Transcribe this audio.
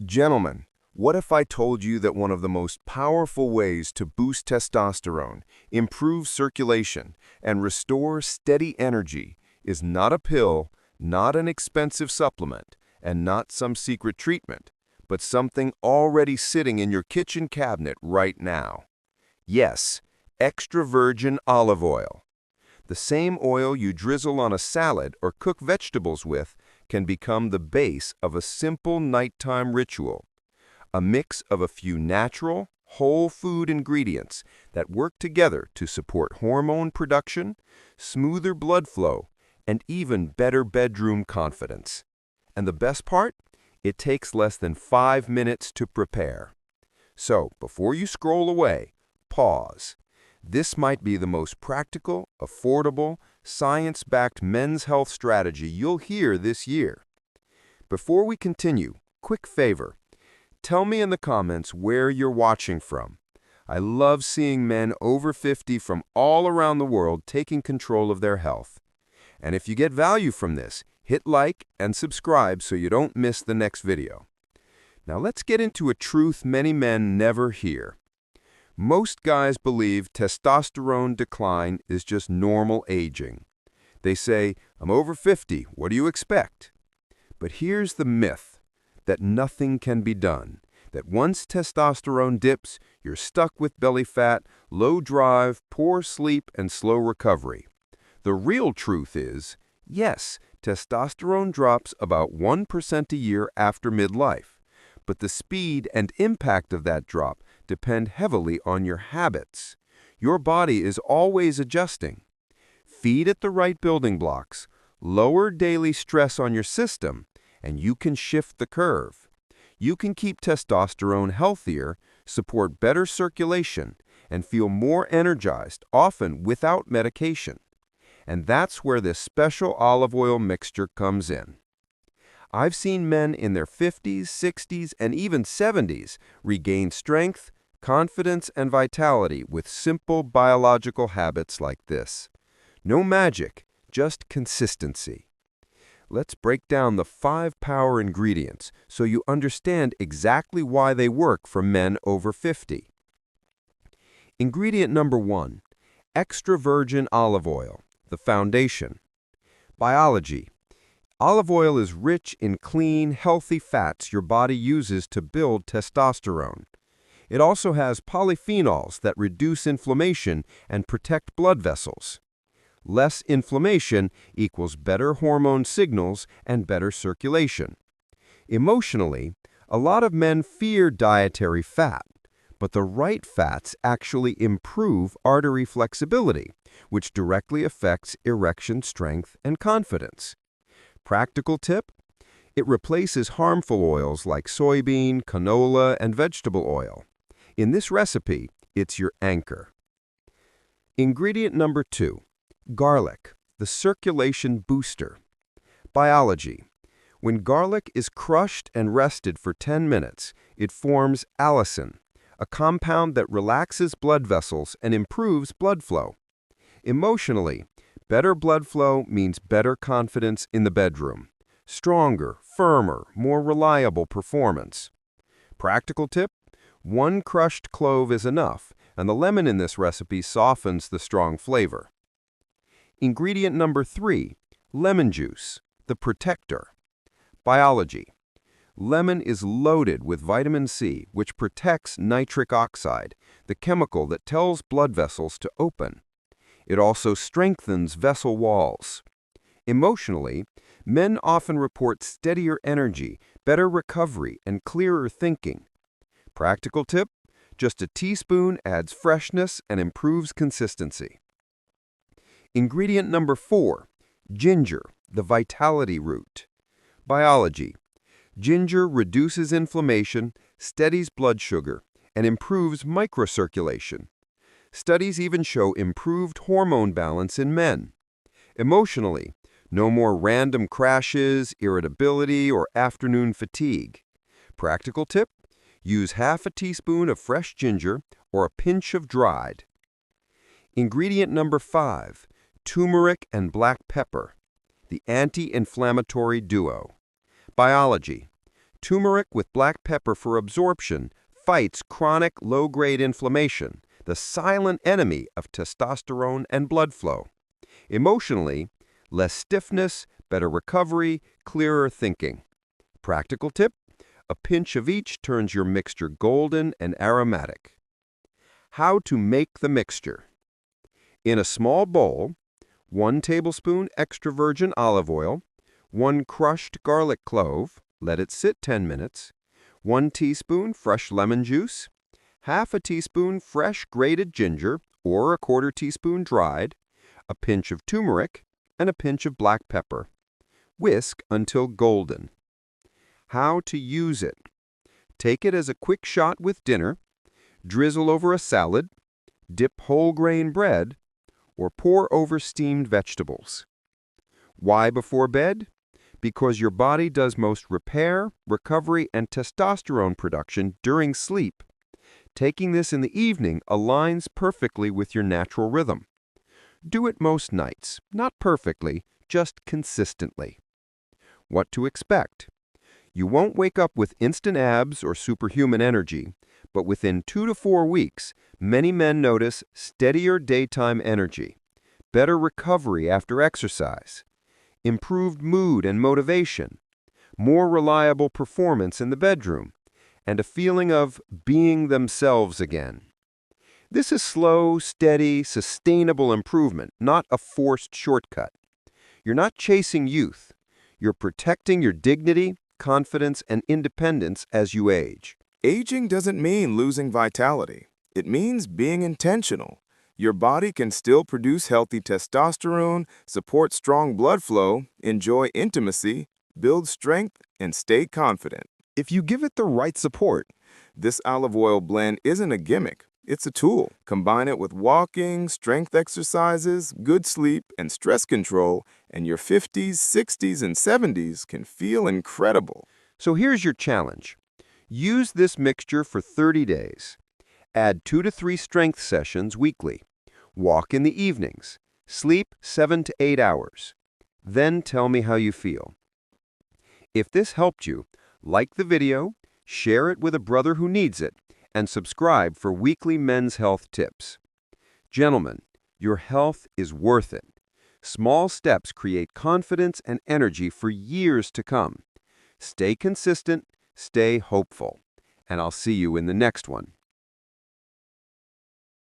Gentlemen, what if I told you that one of the most powerful ways to boost testosterone, improve circulation, and restore steady energy is not a pill, not an expensive supplement, and not some secret treatment, but something already sitting in your kitchen cabinet right now? Yes, extra virgin olive oil. The same oil you drizzle on a salad or cook vegetables with can become the base of a simple nighttime ritual, a mix of a few natural, whole food ingredients that work together to support hormone production, smoother blood flow, and even better bedroom confidence. And the best part? It takes less than 5 minutes to prepare. So, before you scroll away, pause. This might be the most practical, affordable, science-backed men's health strategy you'll hear this year. Before we continue, quick favor. Tell me in the comments where you're watching from. I love seeing men over 50 from all around the world taking control of their health. And if you get value from this, hit like and subscribe so you don't miss the next video. Now let's get into a truth many men never hear. Most guys believe testosterone decline is just normal aging. They say, "I'm over 50, what do you expect?" But here's the myth, that nothing can be done, that once testosterone dips, you're stuck with belly fat, low drive, poor sleep, and slow recovery. The real truth is, yes, testosterone drops about 1% a year after midlife, but the speed and impact of that drop depend heavily on your habits. Your body is always adjusting. Feed it the right building blocks, lower daily stress on your system, and you can shift the curve. You can keep testosterone healthier, support better circulation, and feel more energized, often without medication. And that's where this special olive oil mixture comes in. I've seen men in their 50s, 60s, and even 70s regain strength, confidence, and vitality with simple biological habits like this. No magic, just consistency. Let's break down the 5 power ingredients so you understand exactly why they work for men over 50. Ingredient number 1, extra virgin olive oil, the foundation. Biology. Olive oil is rich in clean, healthy fats your body uses to build testosterone. It also has polyphenols that reduce inflammation and protect blood vessels. Less inflammation equals better hormone signals and better circulation. Emotionally, a lot of men fear dietary fat, but the right fats actually improve artery flexibility, which directly affects erection strength and confidence. Practical tip: it replaces harmful oils like soybean, canola, and vegetable oil. In this recipe, it's your anchor. Ingredient number 2, garlic, the circulation booster. Biology. When garlic is crushed and rested for 10 minutes, it forms allicin, a compound that relaxes blood vessels and improves blood flow. Emotionally, better blood flow means better confidence in the bedroom, stronger, firmer, more reliable performance. Practical tip: 1 crushed clove is enough, and the lemon in this recipe softens the strong flavor. Ingredient number 3, lemon juice, the protector. Biology. Lemon is loaded with vitamin C, which protects nitric oxide, the chemical that tells blood vessels to open. It also strengthens vessel walls. Emotionally, men often report steadier energy, better recovery, and clearer thinking. Practical tip: just a teaspoon adds freshness and improves consistency. Ingredient number 4, ginger, the vitality root. Biology. Ginger reduces inflammation, steadies blood sugar, and improves microcirculation. Studies even show improved hormone balance in men. Emotionally, no more random crashes, irritability, or afternoon fatigue. Practical tip: use half a teaspoon of fresh ginger or a pinch of dried. Ingredient number 5, turmeric and black pepper, the anti-inflammatory duo. Biology. Turmeric with black pepper for absorption fights chronic low-grade inflammation, the silent enemy of testosterone and blood flow. Emotionally, less stiffness, better recovery, clearer thinking. Practical tip: a pinch of each turns your mixture golden and aromatic. How to make the mixture. In a small bowl, 1 tablespoon extra virgin olive oil, 1 crushed garlic clove, let it sit 10 minutes, 1 teaspoon fresh lemon juice, half a teaspoon fresh grated ginger or a quarter teaspoon dried, a pinch of turmeric, and a pinch of black pepper. Whisk until golden. How to use it. Take it as a quick shot with dinner, drizzle over a salad, dip whole grain bread, or pour over steamed vegetables. Why before bed? Because your body does most repair, recovery, and testosterone production during sleep. Taking this in the evening aligns perfectly with your natural rhythm. Do it most nights, not perfectly, just consistently. What to expect? You won't wake up with instant abs or superhuman energy, but within 2 to 4 weeks, many men notice steadier daytime energy, better recovery after exercise, improved mood and motivation, more reliable performance in the bedroom, and a feeling of being themselves again. This is slow, steady, sustainable improvement, not a forced shortcut. You're not chasing youth. You're protecting your dignity, confidence, and independence as you age. Aging doesn't mean losing vitality. It means being intentional. Your body can still produce healthy testosterone, support strong blood flow, enjoy intimacy, build strength, and stay confident. If you give it the right support, This olive oil blend isn't a gimmick. It's a tool. Combine it with walking, strength exercises, good sleep, and stress control, and your 50s, 60s, and 70s can feel incredible. so here's your challenge. Use this mixture for 30 days. Add 2 to 3 strength sessions weekly. Walk in the evenings. Sleep 7 to 8 hours. Then tell me how you feel. If this helped you, like the video, share it with a brother who needs it, and subscribe for weekly men's health tips. Gentlemen, your health is worth it. Small steps create confidence and energy for years to come. Stay consistent, stay hopeful, and I'll see you in the next one.